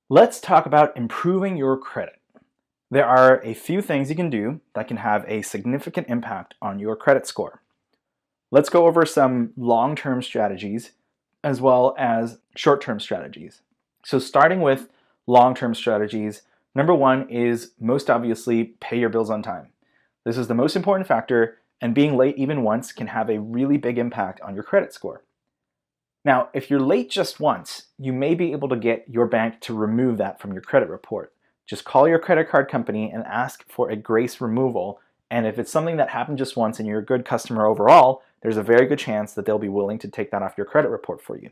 Let's talk about improving your credit. There are a few things you can do that can have a significant impact on your credit score. Let's go over some long-term strategies as well as short-term strategies. So starting with long-term strategies, number one is most obviously pay your bills on time. This is the most important factor, and being late even once can have a really big impact on your credit score. Now, if you're late just once, you may be able to get your bank to remove that from your credit report. Just call your credit card company and ask for a grace removal. And if it's something that happened just once and you're a good customer overall, there's a very good chance that they'll be willing to take that off your credit report for you.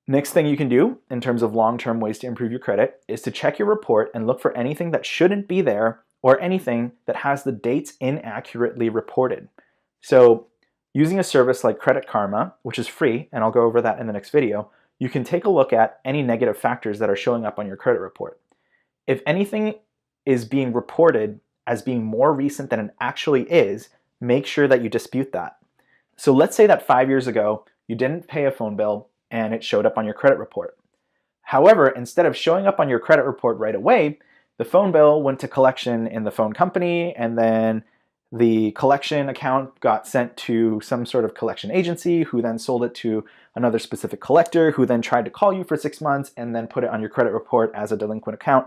Next thing you can do in terms of long-term ways to improve your credit is to check your report and look for anything that shouldn't be there or anything that has the dates inaccurately reported. So using a service like Credit Karma, which is free, and I'll go over that in the next video, you can take a look at any negative factors that are showing up on your credit report. If anything is being reported as being more recent than it actually is, make sure that you dispute that. So let's say that 5 years ago, you didn't pay a phone bill and it showed up on your credit report. However, instead of showing up on your credit report right away, the phone bill went to collection in the phone company, and then the collection account got sent to some sort of collection agency who then sold it to another specific collector who then tried to call you for 6 months and then put it on your credit report as a delinquent account.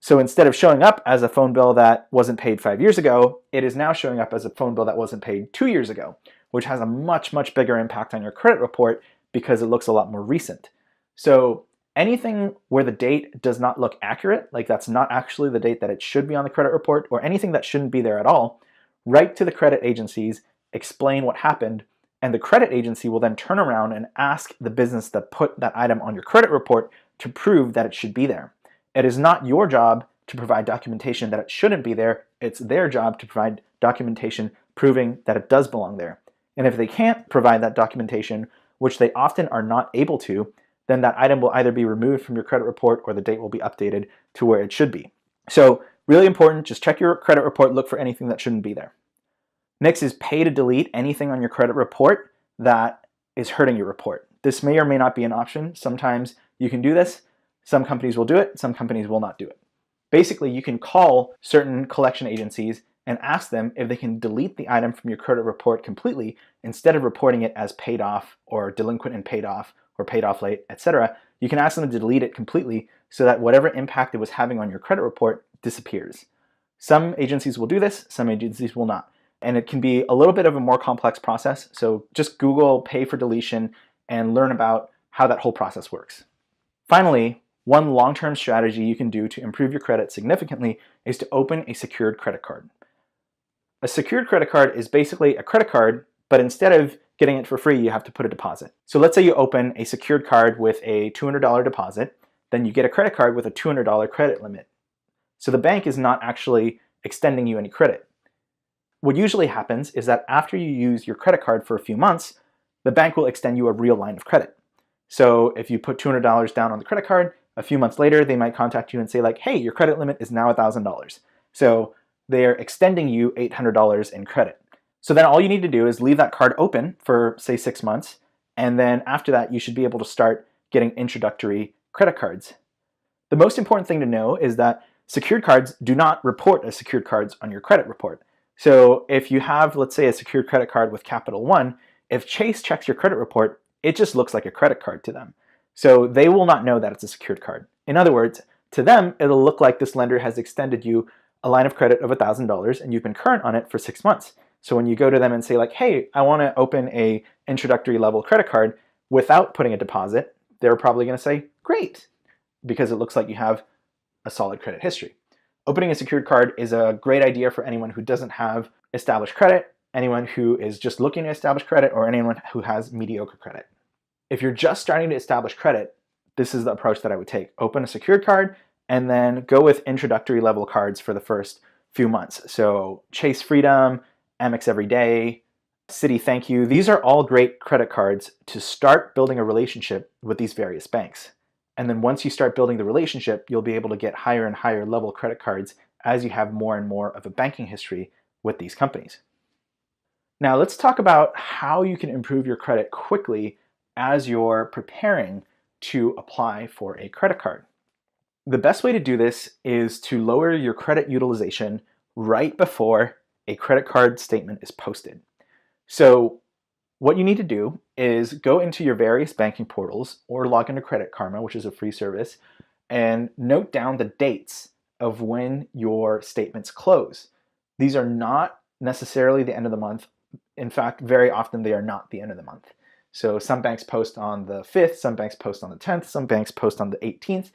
So instead of showing up as a phone bill that wasn't paid 5 years ago, it is now showing up as a phone bill that wasn't paid 2 years ago, which has a much, much bigger impact on your credit report because it looks a lot more recent. So anything where the date does not look accurate, like that's not actually the date that it should be on the credit report, or anything that shouldn't be there at all, write to the credit agencies, explain what happened, and the credit agency will then turn around and ask the business that put that item on your credit report to prove that it should be there. It is not your job to provide documentation that it shouldn't be there. It's their job to provide documentation proving that it does belong there. And if they can't provide that documentation, which they often are not able to, then that item will either be removed from your credit report or the date will be updated to where it should be. So really important, just check your credit report, look for anything that shouldn't be there. Next is pay to delete anything on your credit report that is hurting your report. This may or may not be an option. Sometimes you can do this. Some companies will do it, some companies will not do it. Basically, you can call certain collection agencies and ask them if they can delete the item from your credit report completely instead of reporting it as paid off or delinquent and paid off or paid off late, etc. You can ask them to delete it completely so that whatever impact it was having on your credit report disappears. Some agencies will do this, some agencies will not. And it can be a little bit of a more complex process, so just Google pay for deletion and learn about how that whole process works. Finally, one long-term strategy you can do to improve your credit significantly is to open a secured credit card. A secured credit card is basically a credit card, but instead of getting it for free, you have to put a deposit. So let's say you open a secured card with a $200 deposit, then you get a credit card with a $200 credit limit. So the bank is not actually extending you any credit. What usually happens is that after you use your credit card for a few months, the bank will extend you a real line of credit. So if you put $200 down on the credit card, a few months later, they might contact you and say like, hey, your credit limit is now $1,000. So they're extending you $800 in credit. So then all you need to do is leave that card open for say 6 months. And then after that, you should be able to start getting introductory credit cards. The most important thing to know is that secured cards do not report as secured cards on your credit report. So if you have, let's say, a secured credit card with Capital One, if Chase checks your credit report, it just looks like a credit card to them. So they will not know that it's a secured card. In other words, to them, it'll look like this lender has extended you a line of credit of $1,000 and you've been current on it for 6 months. So when you go to them and say like, hey, I want to open a introductory level credit card without putting a deposit, they're probably going to say, great, because it looks like you have a solid credit history. Opening a secured card is a great idea for anyone who doesn't have established credit, anyone who is just looking to establish credit, or anyone who has mediocre credit. If you're just starting to establish credit, this is the approach that I would take. Open a secured card and then go with introductory level cards for the first few months. So Chase Freedom, Amex Everyday, Citi Thank You. These are all great credit cards to start building a relationship with these various banks. And then once you start building the relationship, you'll be able to get higher and higher level credit cards as you have more and more of a banking history with these companies. Now let's talk about how you can improve your credit quickly as you're preparing to apply for a credit card. The best way to do this is to lower your credit utilization right before a credit card statement is posted. So what you need to do is go into your various banking portals or log into Credit Karma, which is a free service, and note down the dates of when your statements close. These are not necessarily the end of the month. In fact, very often they are not the end of the month. So some banks post on the 5th, some banks post on the 10th, some banks post on the 18th.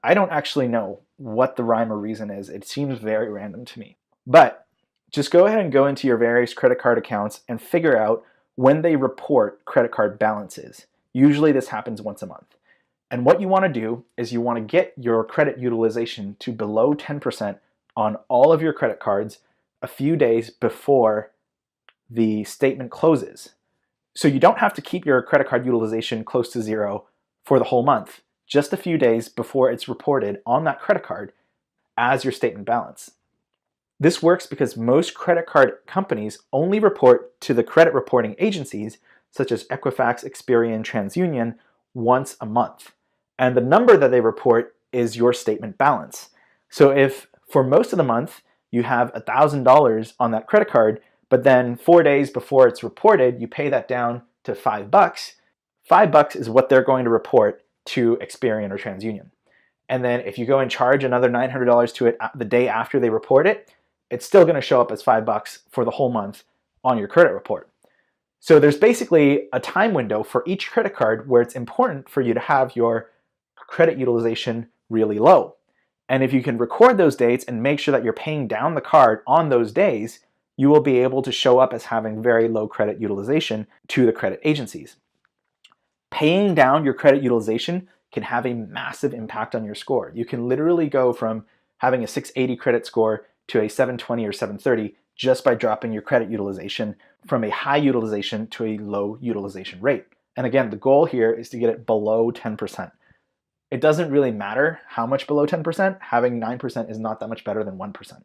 I don't actually know what the rhyme or reason is. It seems very random to me. But just go ahead and go into your various credit card accounts and figure out when they report credit card balances. Usually this happens once a month. And what you want to do is you want to get your credit utilization to below 10% on all of your credit cards a few days before the statement closes. So you don't have to keep your credit card utilization close to zero for the whole month, just a few days before it's reported on that credit card as your statement balance. This works because most credit card companies only report to the credit reporting agencies, such as Equifax, Experian, TransUnion, once a month. And the number that they report is your statement balance. So if for most of the month you have $1,000 on that credit card, but then 4 days before it's reported, you pay that down to $5, $5 is what they're going to report to Experian or TransUnion. And then if you go and charge another $900 to it the day after they report it, it's still going to show up as $5 for the whole month on your credit report. So there's basically a time window for each credit card where it's important for you to have your credit utilization really low. And if you can record those dates and make sure that you're paying down the card on those days, you will be able to show up as having very low credit utilization to the credit agencies. Paying down your credit utilization can have a massive impact on your score. You can literally go from having a 680 credit score to a 720 or 730 just by dropping your credit utilization from a high utilization to a low utilization rate. And again, the goal here is to get it below 10%. It doesn't really matter how much below 10%. Having 9% is not that much better than 1%.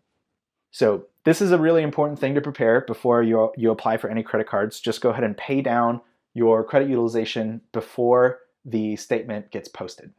So this is a really important thing to prepare before you apply for any credit cards. Just go ahead and pay down your credit utilization before the statement gets posted.